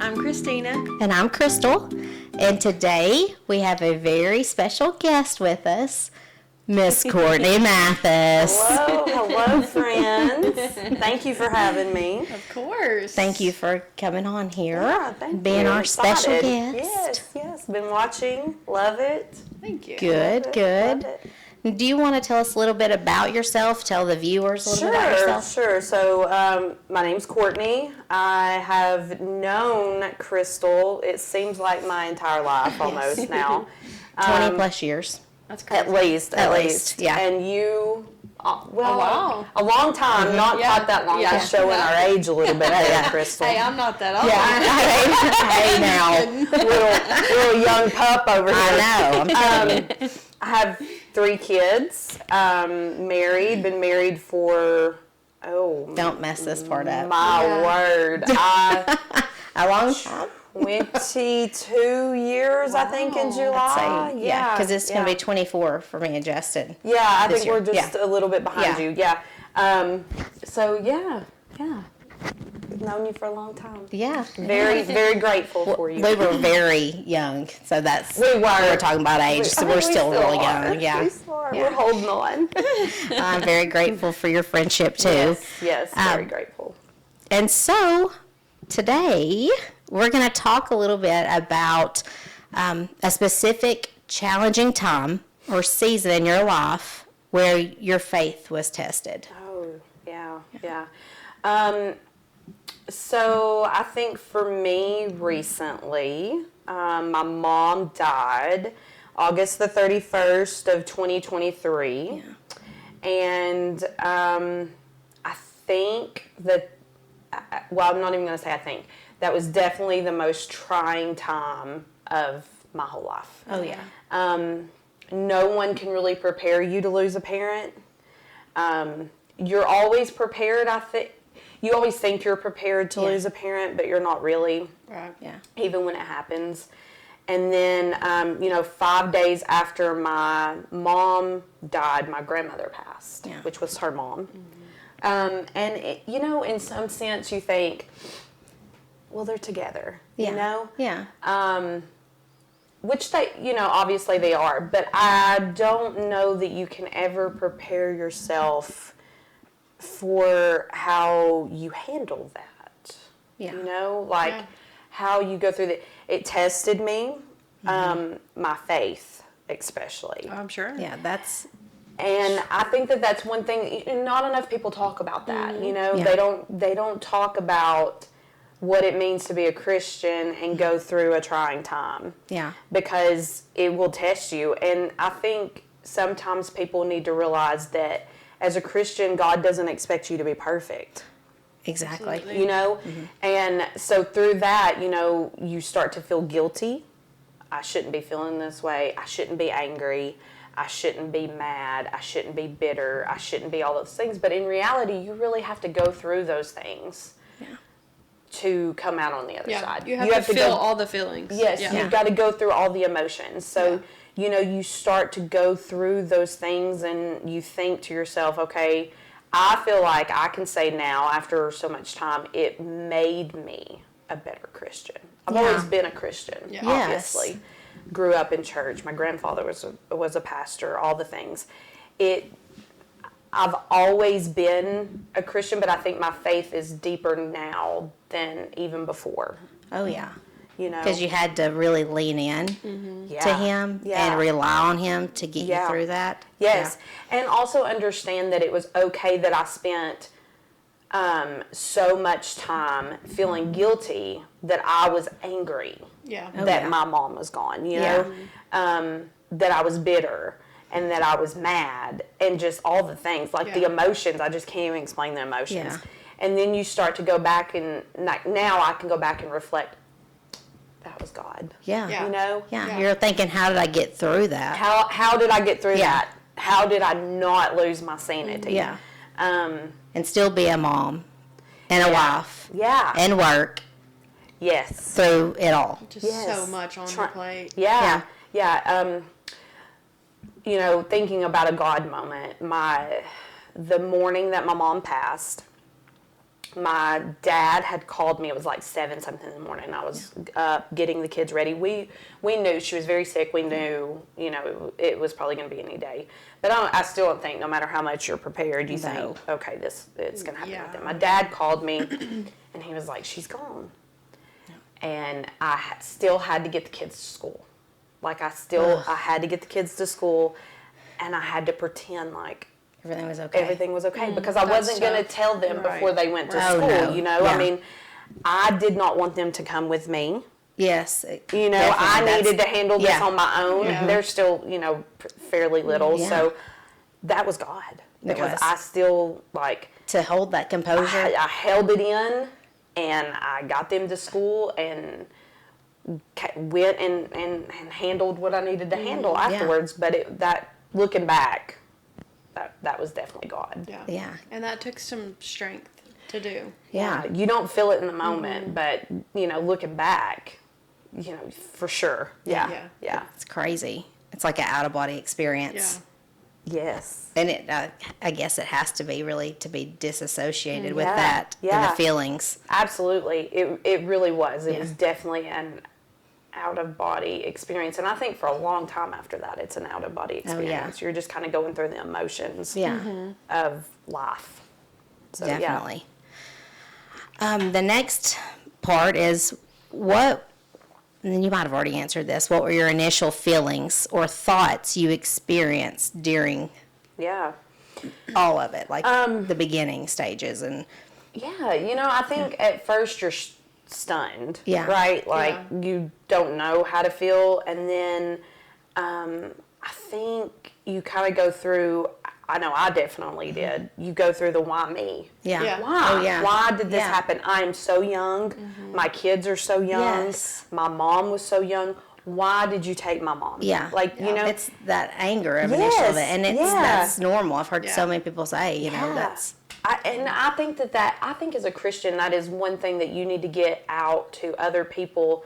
I'm Christina. And I'm Crystal. And today we have a very special guest with us, Miss Courtney Mathis. Hello, friends. Thank you for having me. Of course. Thank you for coming on here, Yeah, thank being you. our special Excited. guest. Yes. Been watching. Love it. Thank you. Good, Love it, good. love it. Do you want to tell us a little bit about yourself? Tell the viewers a little bit about yourself. Sure. So, my name's Courtney. I have known Crystal, it seems like my entire life almost now. 20 plus years. That's crazy. At least. Yeah. And you, wow. a long time, not Yeah. quite that long. Yeah. Just showing our age a little bit there, Crystal. Hey, I'm not that old. Hey now, little young pup over here. I know. I have 3 kids, been married for, Don't mess this part up. my word, A long time? 22 years, I think, in July. Yeah, because it's going to be 24 for me and Justin. Yeah, I this think we're year. just a little bit behind you. Yeah. So, yeah. Known you for a long time. Yeah. Very, very grateful for you. We were very young, so that's We were talking about age, so we're still really young. Yeah. We still are. Yeah. We're holding on. I'm very grateful for your friendship too. Yes, very grateful. And so today we're going to talk a little bit about a specific challenging time or season in your life where your faith was tested. Oh, yeah. So I think for me recently, my mom died August the 31st of 2023. Yeah. And I think that, well, I'm not even going to say I think, that was definitely the most trying time of my whole life. Oh, yeah. No one can really prepare you to lose a parent. You're always prepared, I think. You always think you're prepared to lose a parent, but you're not really. Right. Yeah. Even when it happens. And then, 5 days after my mom died, my grandmother passed, which was her mom. Mm-hmm. And, in some sense you think, well, they're together, you know? Yeah. Which they, obviously they are, but I don't know that you can ever prepare yourself for how you handle that. Yeah. How you go through that. It tested me, my faith especially. I'm sure. Yeah, that's... And I think that that's one thing, not enough people talk about that, Yeah. They don't talk about what it means to be a Christian and go through a trying time. Yeah. Because it will test you. And I think sometimes people need to realize that as a Christian, God doesn't expect you to be perfect. Exactly. Absolutely. And so through that, you start to feel guilty. I shouldn't be feeling this way. I shouldn't be angry. I shouldn't be mad. I shouldn't be bitter. I shouldn't be all those things. But in reality, you really have to go through those things to come out on the other side. You have to feel all the feelings. Yes, you've got to go through all the emotions. So, you start to go through those things and you think to yourself, okay, I feel like I can say now, after so much time, it made me a better Christian. I've always been a Christian, obviously. Yes. Grew up in church. My grandfather was a pastor, all the things. I've always been a Christian, but I think my faith is deeper now than even before. Oh, yeah. Because you had to really lean in to him and rely on him to get you through that. Yes. Yeah. And also understand that it was okay that I spent so much time feeling guilty that I was angry that my mom was gone, that I was bitter and that I was mad and just all the things, like the emotions. I just can't even explain the emotions. Yeah. And then you start to go back and now I can go back and reflect, that was God. Yeah. Yeah. You're thinking, how did I get through that? How did I get through that? How did I not lose my sanity? Yeah. And still be a mom and a wife. Yeah. And work. Yes. Through it all. Just so much on your plate. Yeah. Thinking about a God moment, the morning that my mom passed, my dad had called me. It was like 7 something in the morning. I was getting the kids ready. We knew she was very sick. We knew, it was probably going to be any day. But I still don't think, no matter how much you're prepared, you think, okay, it's going to happen with them. My dad called me, and he was like, she's gone. And I still had to get the kids to school. Like, I had to get the kids to school, and I had to pretend like everything was okay. Everything was okay, because I wasn't going to tell them before they went to school, no. I mean, I did not want them to come with me. Yes. I needed to handle this on my own. Yeah. They're still, fairly little, so that was God. Because I still, to hold that composure. I held it in, and I got them to school, and went and handled what I needed to handle afterwards. But looking back, that was definitely God. Yeah. And that took some strength to do. Yeah. You don't feel it in the moment, but, looking back, for sure. Yeah. It's crazy. It's like an out-of-body experience. Yeah. Yes. And I guess it has to be really to be disassociated with that and the feelings. Absolutely. It really was. It was definitely an out-of-body experience. And I think for a long time after that, it's an out-of-body experience. You're just kind of going through the emotions of life. So, definitely. The next part is and you might have already answered this, what were your initial feelings or thoughts you experienced during all of it, like the beginning stages? And I think at first you're stunned, right? You don't know how to feel, and then I think you kind of go through, I know I definitely did, you go through the why me? Why? Why did this happen? I am so young. My kids are so young. My mom was so young. Why did you take my mom? It's that anger of initial of it, and that's normal. I've heard so many people say, that's... I think I think as a Christian, that is one thing that you need to get out to other people,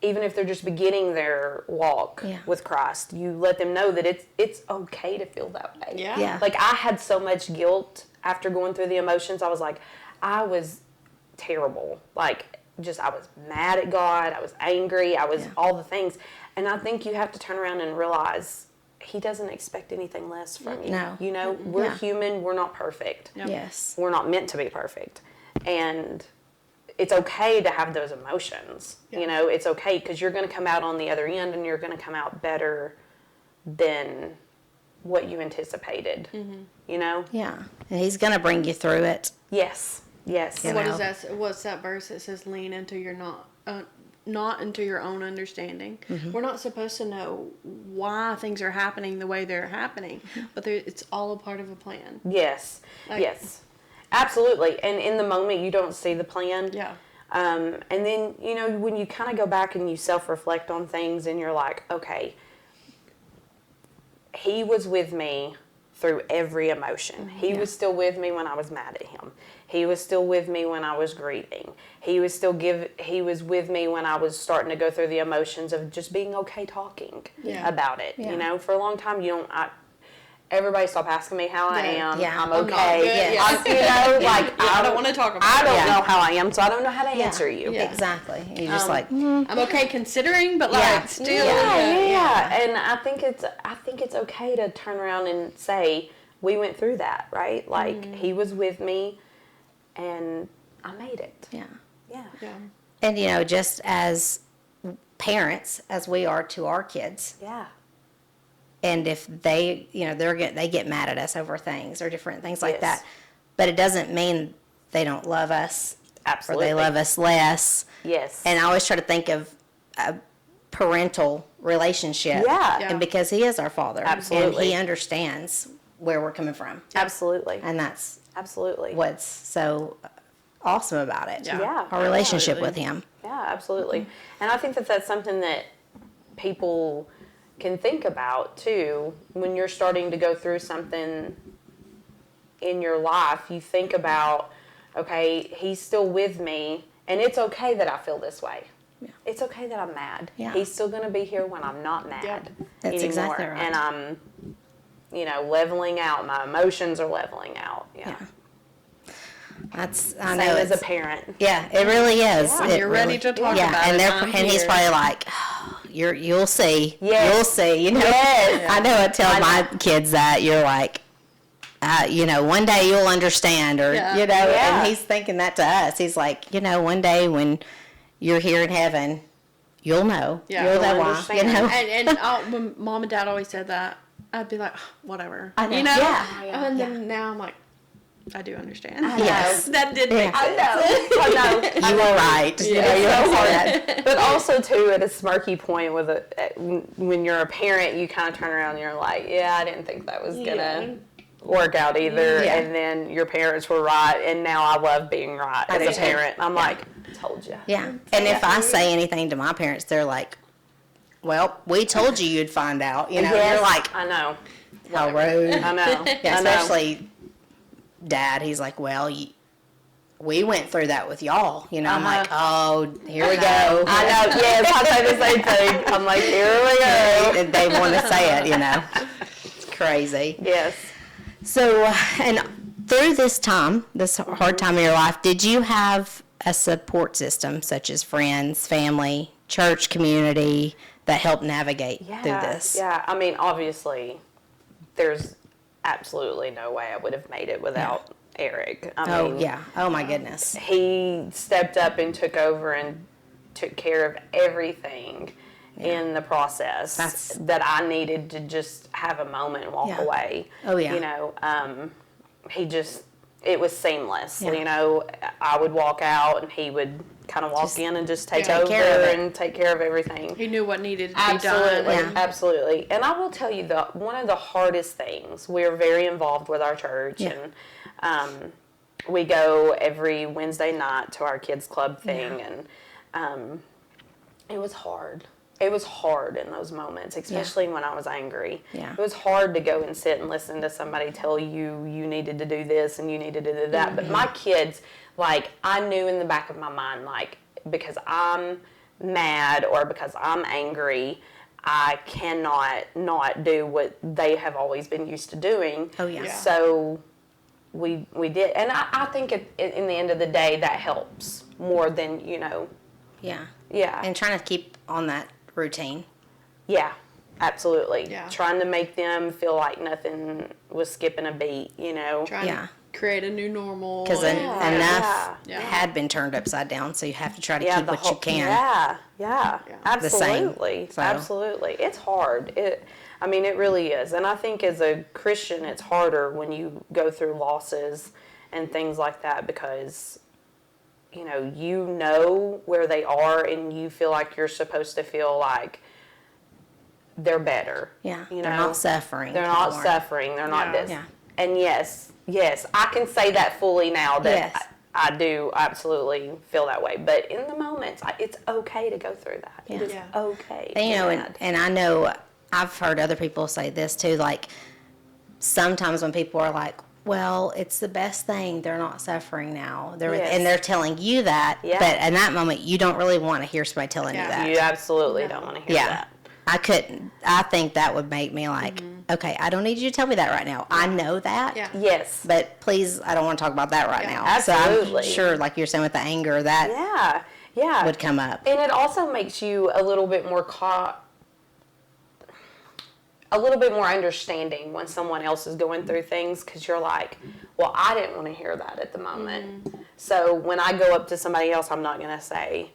even if they're just beginning their walk with Christ. You let them know that it's okay to feel that way. Like, I had so much guilt after going through the emotions. I was like, I was terrible. Like, I was mad at God. I was angry. I was all the things. And I think you have to turn around and realize He doesn't expect anything less from you. No. We're human. We're not perfect. Yes. We're not meant to be perfect. And it's okay to have those emotions. It's okay, because you're going to come out on the other end, and you're going to come out better than what you anticipated. Yeah. And He's going to bring you through it. Yes. What is that? What's that verse that says, lean into your not into your own understanding? We're not supposed to know why things are happening the way they're happening, but it's all a part of a plan. Yes. Absolutely. And in the moment, you don't see the plan. And then, when you kind of go back and you self-reflect on things, and you're like, okay, He was with me through every emotion. He was still with me when I was mad at Him. He was still with me when I was grieving. He was with me when I was starting to go through the emotions of just being okay talking about it. For a long time, everybody stop asking me how I am. I'm okay. I don't want to talk about it. I don't know how I am, so I don't know how to answer you. Exactly. You're just I'm okay considering, but still. And I think it's okay to turn around and say, we went through that, right? Like, He was with me, and I made it. Yeah. And, just as parents, as we are to our kids. And if they, they get mad at us over things or different things like that, but it doesn't mean they don't love us. Absolutely. Or they love us less. Yes. And I always try to think of a parental relationship. And because He is our Father. Absolutely. And He understands where we're coming from. Absolutely. And that's absolutely what's so awesome about it. Our relationship with Him. Yeah, absolutely. And I think that that's something that people can think about too when you're starting to go through something in your life. You think about, okay, He's still with me, and it's okay that I feel this way. It's okay that I'm mad. He's still going to be here when I'm not mad That's anymore. Exactly right. And I'm leveling out. My emotions are leveling out. I know as a parent. Yeah, it really is. When you're ready to talk about it. And he's probably like, oh, you'll see. Yes. You'll see. You know, I know. I tell my kids that you're like, one day you'll understand, or and he's thinking that to us. He's like, one day when you're here in heaven, you'll know. Yeah, you'll know why. And when Mom and Dad always said that, I'd be like, whatever. I know. And then now I'm like, I do understand. Yes. That did make sense. I know. You were right. You're so hard. But also, too, at a smirky point when you're a parent, you kind of turn around and you're like, yeah, I didn't think that was going to work out either. Yeah. And then your parents were right, and now I love being right as a parent. I'm like, told you. Yeah. And if I say anything to my parents, they're like, well, we told you you'd find out. You're like, I know. How rude. I know. Yeah, especially Dad. He's like, well, we went through that with y'all. I'm like, oh, here we go. I know. Yes, I say the same thing. I'm like, here we go. And they want to say it. It's crazy. Yes. So, and through this hard time in your life, did you have a support system such as friends, family, church community that helped navigate through this? Yeah. I mean, obviously, there's absolutely no way I would have made it without Eric. I mean, oh my goodness. He stepped up and took over and took care of everything in the process that I needed to just have a moment and walk away. Oh yeah. It was seamless. I would walk out and he would kind of walk in and just take over and take care of everything. He knew what needed to be done. Absolutely. And I will tell you one of the hardest things, we're very involved with our church and we go every Wednesday night to our kids club thing and it was hard. It was hard in those moments, especially when I was angry. Yeah. It was hard to go and sit and listen to somebody tell you needed to do this and you needed to do that. Mm-hmm. But my kids, I knew in the back of my mind, because I'm mad or because I'm angry, I cannot not do what they have always been used to doing. Oh, yeah. So we did. And I think in the end of the day, that helps more than, Yeah. Yeah. And trying to keep on that routine. Yeah, absolutely. Yeah. Trying to make them feel like nothing was skipping a beat, Trying to create a new normal. Because enough had been turned upside down, so you have to try to keep what you can. Yeah. Absolutely. So. Absolutely. It's hard. It really is. And I think as a Christian, it's harder when you go through losses and things like that because you know where they are and you feel like you're supposed to feel like they're better. Yeah. They're not suffering. They're not suffering. They're not this. Yeah. And yes, I can say that fully now that I do absolutely feel that way. But in the moments, it's okay to go through that. Yeah. It is okay. And I know I've heard other people say this too, sometimes when people are like, well, it's the best thing. They're not suffering now. And they're telling you that. Yeah. But in that moment, you don't really want to hear somebody telling you that. You absolutely don't want to hear that. I couldn't. I think that would make me okay, I don't need you to tell me that right now. I know that. Yeah. Yes. But please, I don't want to talk about that right now. Absolutely. So I'm sure, like you're saying with the anger, that would come up. And it also makes you a little bit more understanding when someone else is going through things because you're like, well, I didn't want to hear that at the moment. Mm-hmm. So when I go up to somebody else, I'm not going to say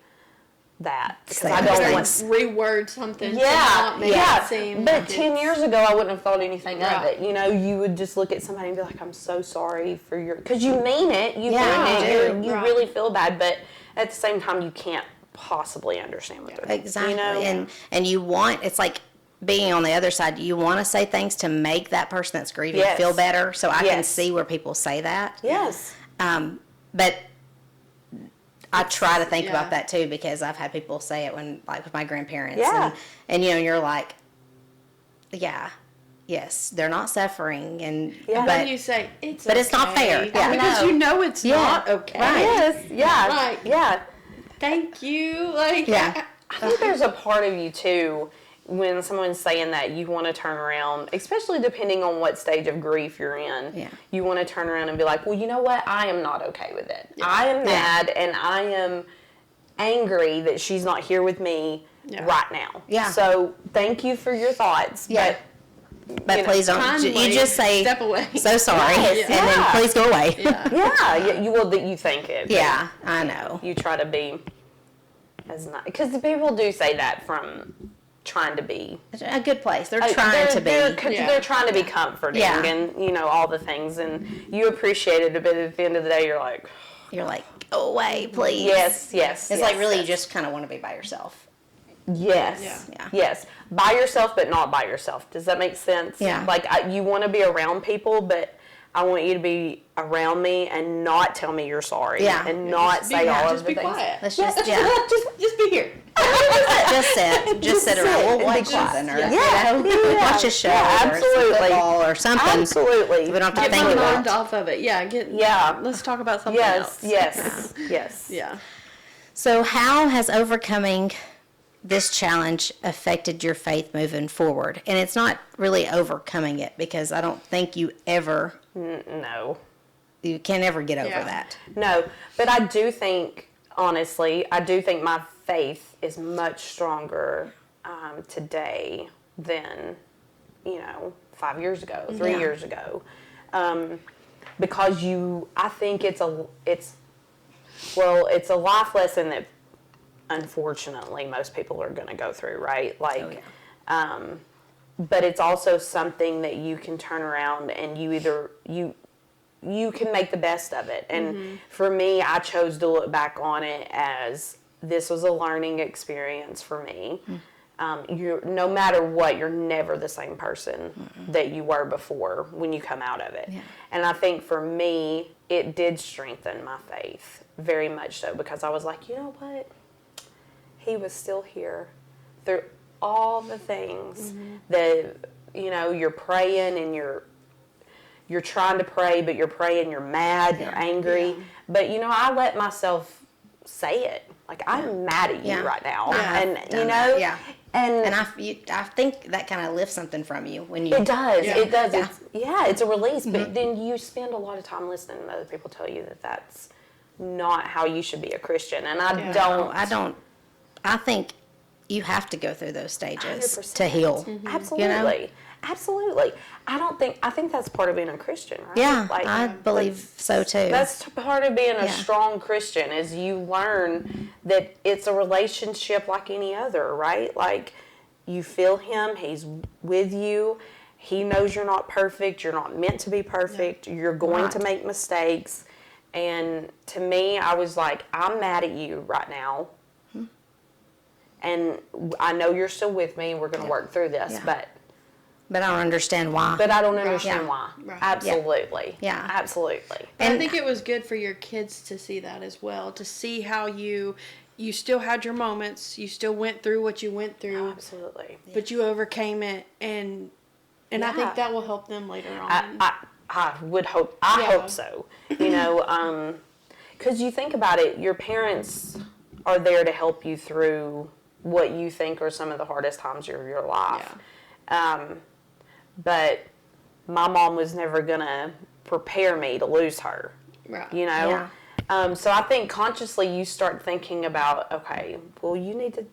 that because I don't want to reword something. But 10 years ago, I wouldn't have thought anything of it. You would just look at somebody and be like, I'm so sorry for because you mean it. You mean it. You really feel bad, but at the same time, you can't possibly understand what they're doing. Exactly. And you want, it's like, being on the other side, you want to say things to make that person that's grieving feel better. So I can see where people say that. Yes. But I try to think about that too because I've had people say it with my grandparents. Yeah. And you're like, yes, they're not suffering. And but then you say it's okay. But it's not fair. Yeah. Because it's not okay. Right. Yes. Yeah. Thank you. I think there's a part of you too. when someone's saying that, you want to turn around, especially depending on what stage of grief you're in. Yeah. You want to turn around and be like, well, you know what? I am not okay with it. Yeah. I am mad, and I am angry that she's not here with me right now. Yeah. So thank you for your thoughts. Yeah. But please don't. You just say, step away. So sorry, and then please go away. Yeah. You will. You think it. Yeah, I know. You try to be as nice, because the people do say that from trying to be a good place. They're trying to be. They're trying to be comforting, and all the things, and you appreciate it. But at the end of the day, you're like, go away, please. Yes. It's like really, you just kind of want to be by yourself. Yes. Yes. By yourself, but not by yourself. Does that make sense? Yeah. Like you want to be around people, but I want you to be around me and not tell me you're sorry. Yeah. And not say all of the things. Just be quiet. Let's just be here. just sit around. We'll watch something or watch a show or football or something. Absolutely. We don't have to think about it. Get my mind off of it. Let's talk about something else. Yes. Yeah. So how has overcoming this challenge affected your faith moving forward? And it's not really overcoming it, because I don't think you ever... No. You can't ever get over that. No, but I do think, honestly, my faith is much stronger today than, 5 years ago, 3 years ago. Because I think it's a life lesson that unfortunately most people are going to go through, right? Like, but it's also something that you can turn around and you can make the best of it. And for me, I chose to look back on it as this was a learning experience for me. No matter what, you're never the same person that you were before when you come out of it. Yeah. And I think for me, it did strengthen my faith very much so, because I was like, you know what? He was still here through all the things that, you're praying and you're trying to pray, but you're praying, you're mad, you're angry. Yeah. But, I let myself say it. Like, I'm mad at you right now. And, And I think that kind of lifts something from you when you... It does. Yeah. It does. It's a release. But then you spend a lot of time listening to other people tell you that that's not how you should be a Christian. And I don't... I think you have to go through those stages 100%. To heal. Absolutely. Absolutely. I think that's part of being a Christian, right? Yeah, I believe so too. That's part of being a strong Christian, is you learn that it's a relationship like any other, right? Like, you feel him, he's with you, he knows you're not perfect, you're not meant to be perfect, you're going to make mistakes. And to me, I was like, I'm mad at you right now. And I know you're still with me, and we're going to work through this, but I don't understand why. But I don't understand why. Right. Absolutely. Yeah. Absolutely. And I think it was good for your kids to see that as well, to see how you still had your moments, you still went through what you went through. Absolutely. But you overcame it, and I think that will help them later on. I would hope. I hope so. Because you think about it, your parents are there to help you through what you think are some of the hardest times of your life. Yeah. But my mom was never going to prepare me to lose her. Right. Yeah. So I think consciously you start thinking about, okay, well, you need to,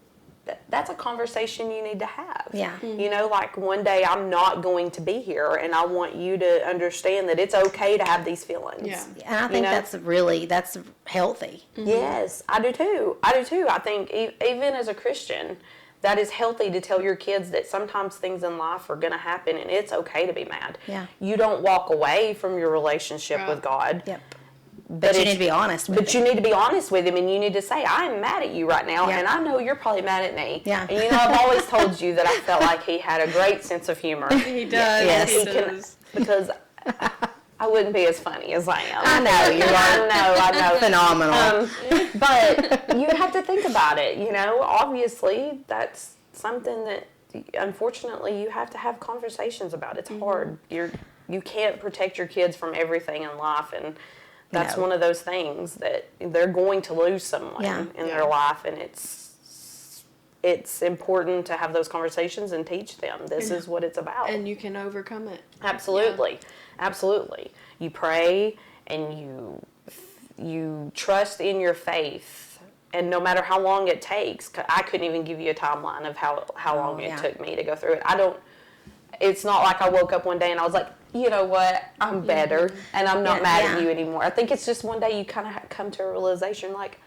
that's a conversation you need to have. Yeah. Like, one day I'm not going to be here, and I want you to understand that it's okay to have these feelings. Yeah. And I think that's healthy. Yes, I do too. I think even as a Christian, that is healthy to tell your kids that sometimes things in life are going to happen, and it's okay to be mad. Yeah. You don't walk away from your relationship with God. Yep. But you need to be honest with him. But you need to be honest with him, and you need to say, I'm mad at you right now, and I know you're probably mad at me. Yeah. And I've always told you that I felt like he had a great sense of humor. He does. Yes. He does. Because I wouldn't be as funny as I am. I know, you are. I know. Phenomenal. But you have to think about it, Obviously, that's something that, unfortunately, you have to have conversations about. It's hard. You can't protect your kids from everything in life, and that's one of those things that they're going to lose someone in their life, and it's important to have those conversations and teach them this is what it's about. And you can overcome it. Absolutely. Yeah. Absolutely. You pray and you trust in your faith. And no matter how long it takes, I couldn't even give you a timeline of how long it took me to go through it. It's not like I woke up one day and I was like, you know what, I'm better and I'm not mad at you anymore. I think it's just one day you kind of come to a realization like,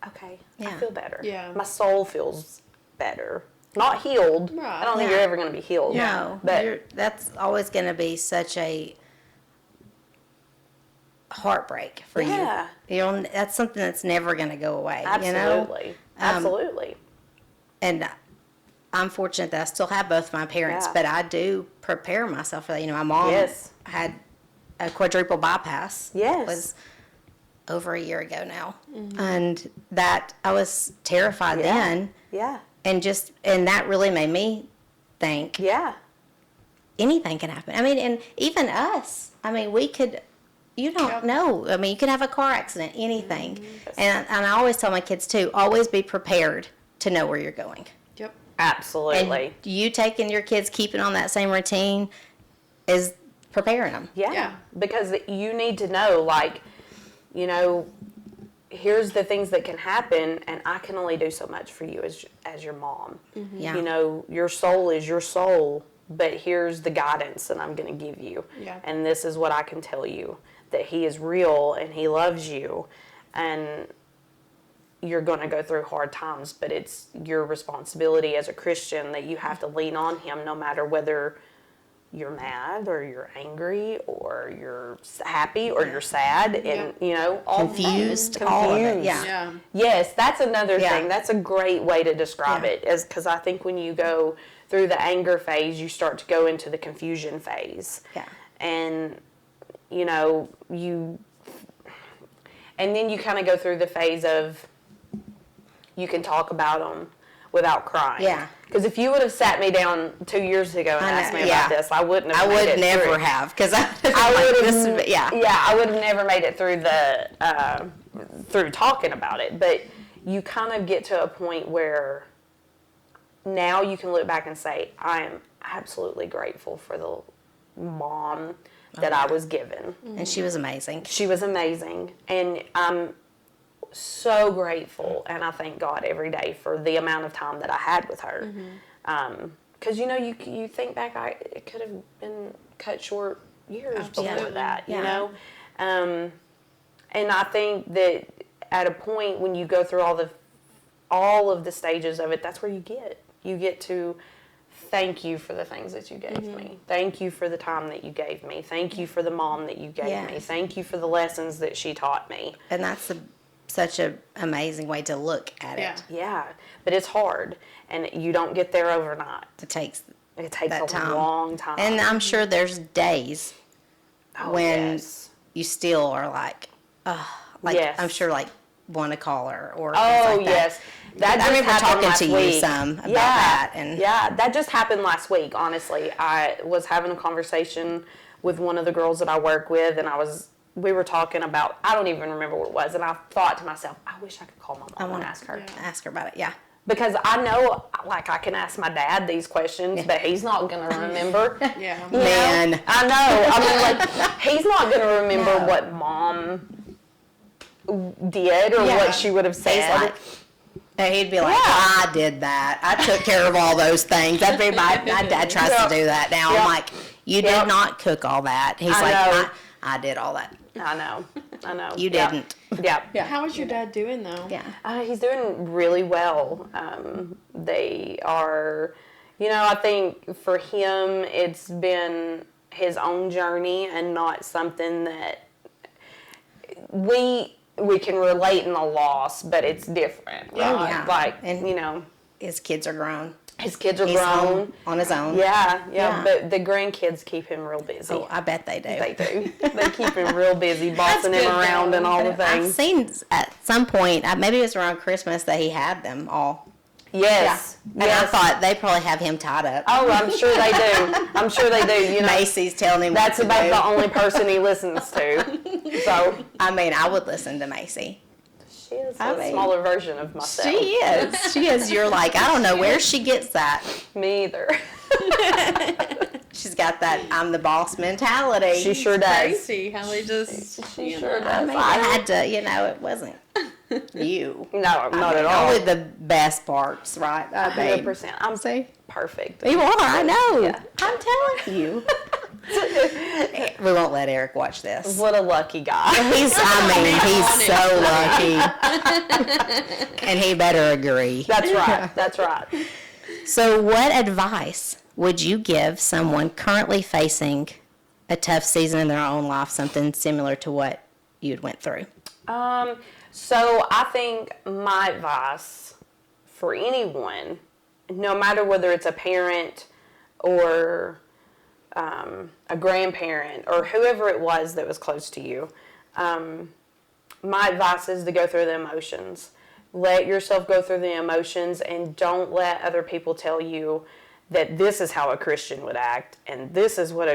okay, I feel better. Yeah. My soul feels better. Not healed. Right. I don't think you're ever going to be healed. No. But that's always going to be such a heartbreak for you. Yeah. That's something that's never going to go away. Absolutely. You know? Absolutely. And I'm fortunate that I still have both my parents, but I do prepare myself for that. You know, my mom had a quadruple bypass. Yes. It was over a year ago now. Mm-hmm. And that I was terrified then. Yeah. And that really made me think. Yeah. Anything can happen. I mean, and even us. I mean, you don't know. I mean, you could have a car accident, anything. Mm-hmm. And I always tell my kids too, always be prepared to know where you're going. Yep. Absolutely. And you taking your kids, keeping on that same routine is preparing them. Yeah. Because you need to know, like, you know, here's the things that can happen, and I can only do so much for you as your mom. Mm-hmm. Yeah. You know, your soul is your soul, but here's the guidance that I'm going to give you. Yeah. And this is what I can tell you, that he is real and he loves you, and you're going to go through hard times, but it's your responsibility as a Christian that you have to lean on him no matter whether you're mad or you're angry or you're happy or you're sad and, you know, all confused. All of it. Yeah. Yes, that's another thing. That's a great way to describe it, is because I think when you go through the anger phase, you start to go into the confusion phase. Yeah. And, you know, and then you kind of go through the phase of you can talk about them without crying. Yeah. Because if you would have sat me down 2 years ago and asked me about this, I wouldn't have. I would never have, because I would have. I would have never made it through through talking about it. But you kind of get to a point where now you can look back and say, I am absolutely grateful for the mom that I was given. And she was amazing. She was amazing, and I'm so grateful, and I thank God every day for the amount of time that I had with her. Because you know, you think back, it could have been cut short years before that. You know, and I think that at a point when you go through all of the stages of it, that's where you get to thank you for the things that you gave me. Thank you for the time that you gave me. Thank you for the mom that you gave me. Thank you for the lessons that she taught me. And that's such an amazing way to look at it. Yeah, but it's hard, and you don't get there overnight. It takes a long time. And I'm sure there's days when you still are like, I'm sure like want to call her or things like that. I remember talking to you some about that. And that just happened last week, honestly. I was having a conversation with one of the girls that I work with, and we were talking about, I don't even remember what it was, and I thought to myself, I wish I could call my mom and ask her. Ask her about it, Because I know, like, I can ask my dad these questions, but he's not going to remember. Man. I know. I mean, like, he's not going to remember what mom did or what she would have said. He'd be like, I did that. I took care of all those things. That'd be my dad tries to do that now. I'm like, you did not cook all that. He's I did all that. I know. You didn't. Yeah. How is your dad doing though? Yeah. He's doing really well. They are, you know, I think for him it's been his own journey and not something that we can relate in the loss, but it's different. Right? Like, and you know, his kids are grown. He's grown on his own. Yeah. But the grandkids keep him real busy. Oh, I bet they do. They do. They keep him real busy, bossing him around and all the things. I've seen at some point, maybe it was around Christmas, that he had them all. Yes. And I thought they probably have him tied up. Oh, I'm sure they do. I'm sure they do. You know, Macy's telling him that's about the only person he listens to. So I mean, I would listen to Macy. She is a smaller version of myself. She is. She is. You're like, I don't know where she gets that. Me either. She's got that I'm the boss mentality. She sure does. Crazy how they just. She sure does. I mean, I had to, it wasn't you. No, not at all. Only the best parts, right? 100%. I'm perfect. You are, I know. Yeah. I'm telling you. We won't let Eric watch this. What a lucky guy. He's so lucky. And he better agree. That's right. That's right. So what advice would you give someone currently facing a tough season in their own life, something similar to what you'd went through? So I think my advice for anyone, no matter whether it's a parent or a grandparent or whoever it was that was close to you, my advice is to go through the emotions. Let yourself go through the emotions and don't let other people tell you that this is how a Christian would act and this is what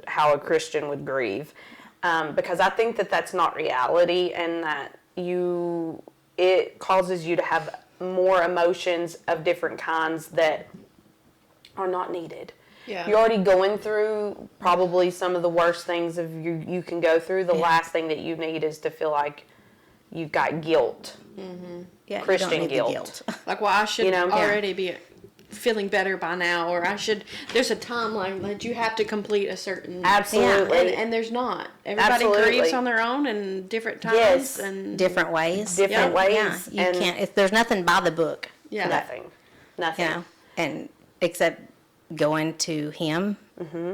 how a Christian would grieve. Because I think that that's not reality, and that it causes you to have more emotions of different kinds that are not needed. Yeah. You're already going through probably some of the worst things you can go through. The last thing that you need is to feel like you've got guilt. Mm-hmm. Yeah, Christian guilt. Like, well, I should already be feeling better by now, or there's a timeline that you have to complete a certain. Absolutely. And there's not. Everybody grieves on their own and different times. Yes. And different ways. Different ways. Yeah, you can't, if there's nothing by the book. Yeah. Nothing. And except going to him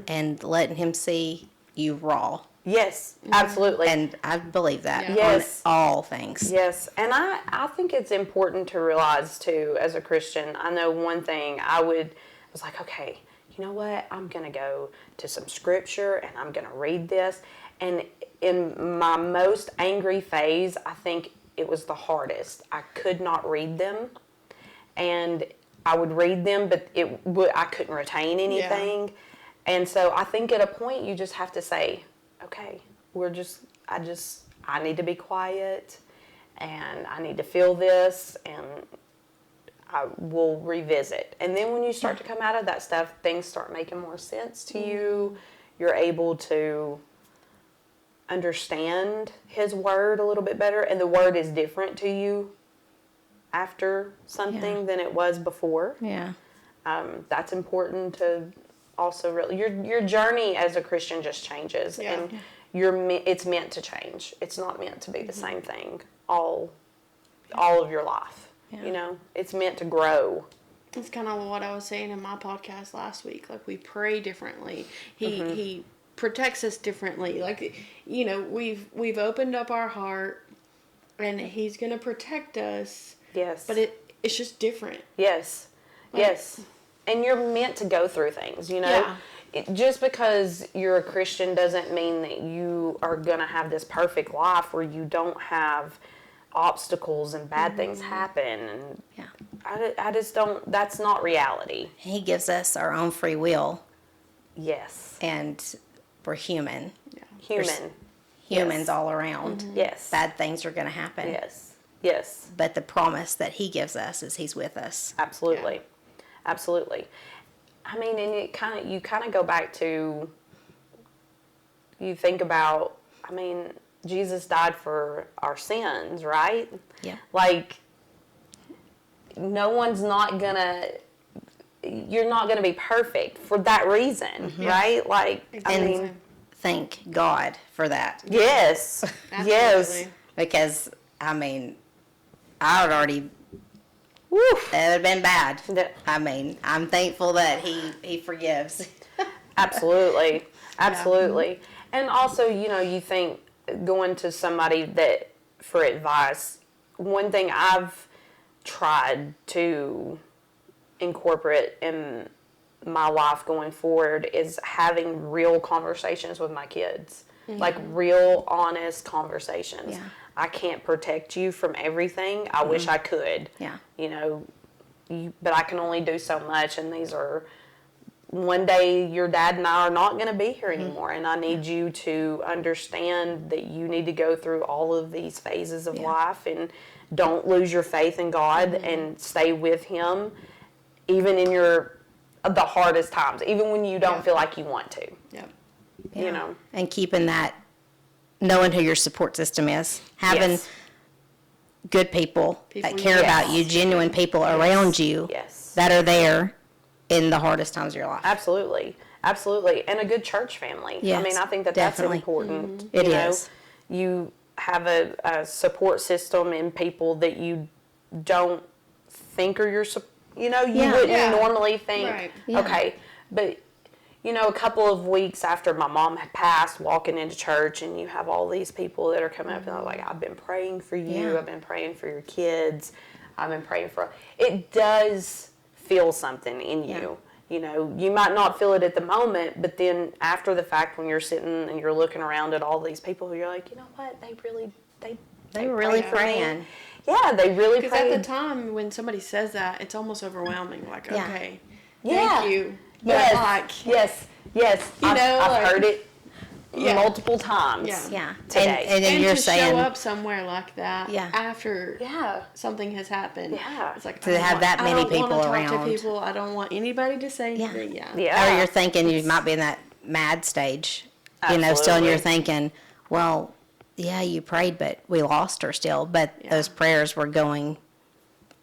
and letting him see you raw. Yes, absolutely. And I believe that on all things. Yes, and I think it's important to realize too, as a Christian, I know one thing I was like, okay, you know what? I'm going to go to some scripture and I'm going to read this. And in my most angry phase, I think it was the hardest. I could not read them, and I would read them, but I couldn't retain anything. Yeah. And so I think at a point you just have to say, okay, I need to be quiet, and I need to feel this, and I will revisit. And then when you start to come out of that stuff, things start making more sense to you. You're able to understand His Word a little bit better, and the Word is different to you after something than it was before. Yeah. That's important to also really, your journey as a Christian just changes, and it's meant to change. It's not meant to be the same thing all of your life. Yeah. It's meant to grow. It's kind of what I was saying in my podcast last week. Like, we pray differently. He protects us differently. Like, we've opened up our heart, and He's going to protect us. Yes. But it's just different. Yes. Yes. And you're meant to go through things, Yeah. Just because you're a Christian doesn't mean that you are going to have this perfect life where you don't have obstacles and bad things happen. And I just don't, that's not reality. He gives us our own free will. Yes. And we're human. Yeah. Humans all around. Mm-hmm. Yes. Bad things are going to happen. Yes. But the promise that He gives us is He's with us. Absolutely. Yeah. Absolutely. I mean, and you kind of go back to, you think about, I mean, Jesus died for our sins, right? Yeah. Like, you're not gonna be perfect for that reason, right? Like, exactly. I mean, thank God for that. Yes. Absolutely. Yes. Because, I mean, I would already, that would have been bad. I mean, I'm thankful that He forgives. Absolutely. Absolutely. Yeah. And also, you think going to somebody that for advice, one thing I've tried to incorporate in my life going forward is having real conversations with my kids. Mm-hmm. Like real, honest conversations. Yeah. I can't protect you from everything. I wish I could. Yeah. But I can only do so much, and these are one day your dad and I are not going to be here anymore, and I need you to understand that you need to go through all of these phases of life, and don't lose your faith in God, and stay with Him, even in the hardest times, even when you don't feel like you want to. Yep. You know, and keeping that, knowing who your support system is, having good people that care about you, genuine people around you that are there in the hardest times of your life. Absolutely. And a good church family. Yes, I mean, I think that's important. Mm-hmm. It is. You have a support system and people that you don't think are your, you wouldn't normally think, okay, but a couple of weeks after my mom had passed, walking into church, and you have all these people that are coming up and they're like, I've been praying for you, I've been praying for your kids, I've been praying for, it does feel something in you. You might not feel it at the moment, but then after the fact, when you're sitting and you're looking around at all these people, you're like, you know what, they were really praying. Yeah, they really prayed. Because at the time when somebody says that, it's almost overwhelming. Like, okay, yeah. Thank you. Yes. Like, yes. I've heard it multiple times. Yeah. Today. And then you're to saying, show up somewhere like that after something has happened. Yeah. It's like, to have that many people around. around. Talk to people. I don't want anybody to say anything. Yeah. Or you're thinking you might be in that mad stage. Absolutely. Still, and you're thinking, well, yeah, you prayed, but we lost her still. But those prayers were going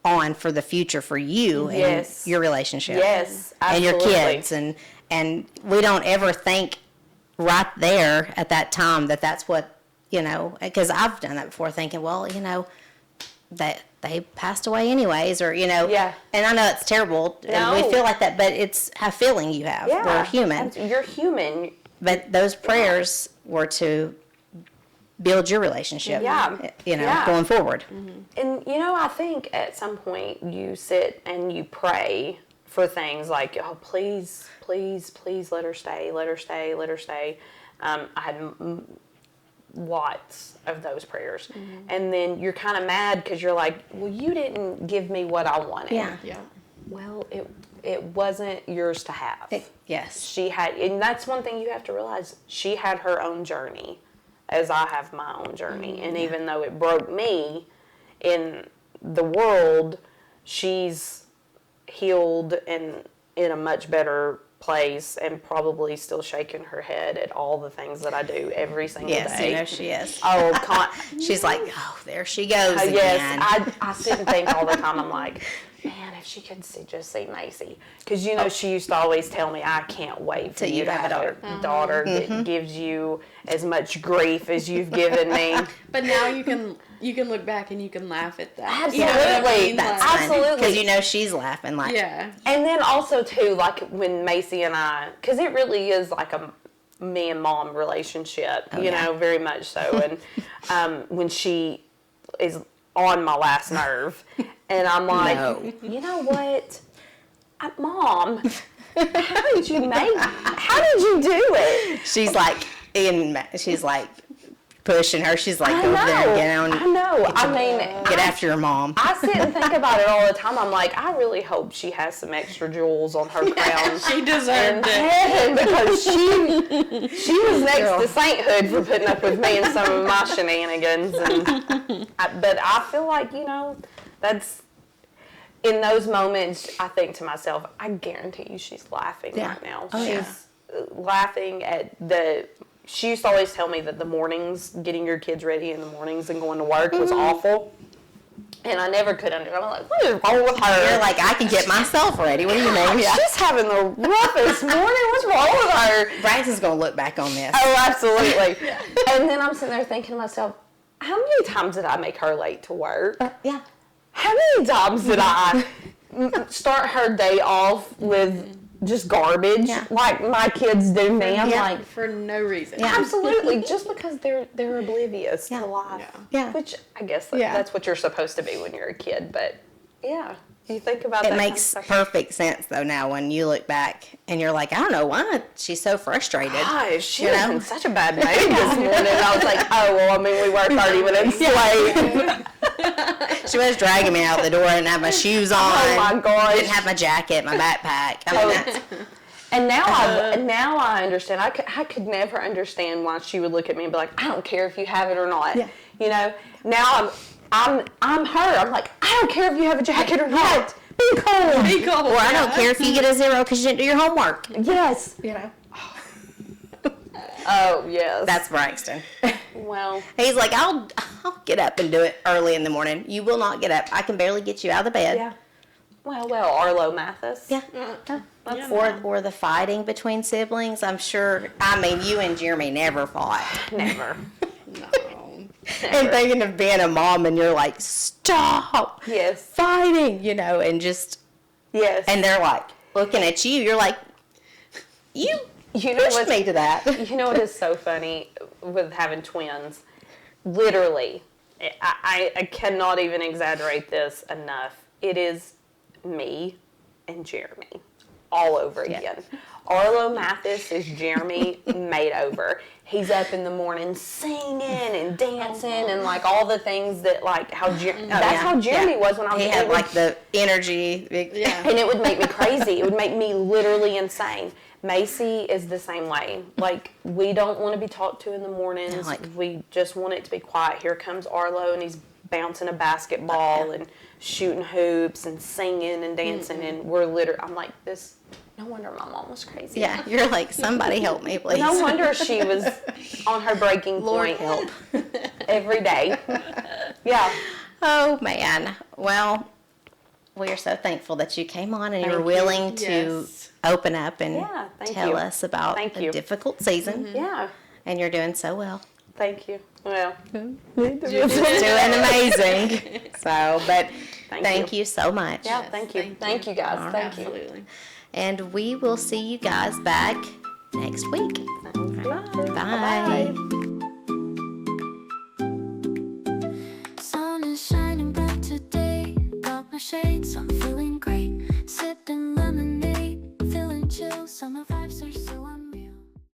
on for the future for you and your relationship. Yes, absolutely. And your kids. And we don't ever think right there at that time that's what, because I've done that before, thinking, well, that they passed away anyways, or, Yeah. And I know it's terrible, and we feel like that, but it's a feeling you have. Yeah. We're human. You're human. But those prayers were to build your relationship, going forward. Mm-hmm. And, I think at some point you sit and you pray for things like, oh, please, please, please let her stay, let her stay, let her stay. I had lots of those prayers. Mm-hmm. And then you're kind of mad because you're like, well, you didn't give me what I wanted. Yeah. Well, it wasn't yours to have. Yes. She had, and that's one thing you have to realize, she had her own journey as I have my own journey. And even though it broke me in the world, she's healed and in a much better place, and probably still shaking her head at all the things that I do every single day. Yes, she is. Oh, she's like, oh, there she goes again. Yes, I sit and think all the time. I'm like, man, if she could just see Macy. Because, she used to always tell me, I can't wait for you to have a daughter that gives you as much grief as you've given me. But now you can look back and you can laugh at that. Absolutely. You know what I mean? That's absolutely. Because she's laughing like. Yeah. And then also, too, like when Macy and I, because it really is like a me and mom relationship, very much so. And when she is on my last nerve, and I'm like, you know what, Mom, how did you do it? She's like pushing her. She's like, go over there and get on. I know. Get after your mom. I sit and think about it all the time. I'm like, I really hope she has some extra jewels on her crown. She deserved it. Because she was next to sainthood for putting up with me and some of my shenanigans. But I feel like, that's, in those moments, I think to myself, I guarantee you she's laughing right now. She's laughing at she used to always tell me that the mornings, getting your kids ready in the mornings and going to work was awful. And I never could understand. I'm like, what is wrong with her? You're like, I can get myself ready. What do you mean? She's having the roughest morning. What's wrong with her? Branson's going to look back on this. Oh, absolutely. And then I'm sitting there thinking to myself, how many times did I make her late to work? How many times did I start her day off with just garbage like my kids do me? I'm like, for no reason. Absolutely, just because they're oblivious to life. Which I guess that's what you're supposed to be when you're a kid. But you think about it that. It makes perfect sense though now when you look back and you're like, I don't know why she's so frustrated. Gosh, she was in such a bad mood this morning. I was like, oh well, I mean, we were 30 minutes late. She was dragging me out the door. I didn't have my shoes on. Oh my gosh! Didn't have my jacket, my backpack. And now I understand. I could never understand why she would look at me and be like, I don't care if you have it or not. Yeah. You know, now I'm her. I'm like, I don't care if you have a jacket or not. Be cold. Be cold. Or I don't care if you get a 0 because you didn't do your homework. Yes. You know. Oh, yes. That's Braxton. Well. He's like, I'll get up and do it early in the morning. You will not get up. I can barely get you out of the bed. Yeah. Well, Arlo Mathis. Yeah. Or the fighting between siblings. I'm sure. I mean, you and Jeremy never fought. Never. No. And thinking of being a mom, and you're like, stop. Yes. Fighting, and just. Yes. And they're like looking at you. You're like, you pushed me to that. You know what is so funny with having twins? Literally, I cannot even exaggerate this enough. It is me and Jeremy all over again. Arlo Mathis is Jeremy made over. He's up in the morning singing and dancing and like all the things that like how how Jeremy was when I was He had like the energy. And it would make me crazy. It would make me literally insane. Macy is the same way. Like, we don't want to be talked to in the mornings. We just want it to be quiet. Here comes Arlo, and he's bouncing a basketball and shooting hoops and singing and dancing. And we're literally, I'm like, this, no wonder my mom was crazy. Yeah, you're like, somebody help me, please. No wonder she was on her breaking point. Lord help. Every day. Yeah. Oh, man. Well, we are so thankful that you came on and you were willing to open up and tell us about a difficult season. Yeah. And you're doing so well. Thank you. Well, you're doing amazing. So, but thank you so much. Yeah, thank you. Thank you, guys. Thank you. Absolutely. And we will see you guys back next week. Bye. Bye.